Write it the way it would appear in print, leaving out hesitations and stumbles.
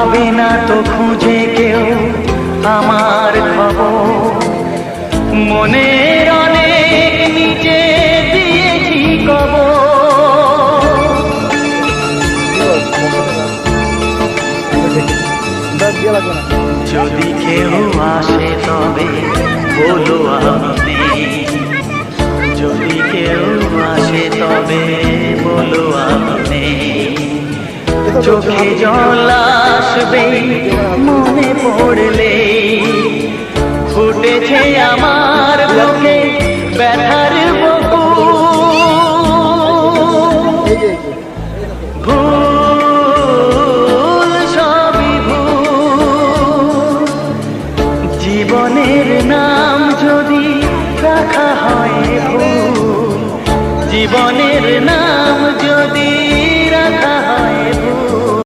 পাবে না তো খুঁজে কেউ আমার খবর, মনের অনেক নিচে দিয়েছি কবর। যদি কেউ আসে তবে বলো আমি নেই, যদি কেউ আসে তবে বলো আমি নেই। চোখে জল আসবে মনে পড়লে, ফুটেছে আমার বুকে ব্যথার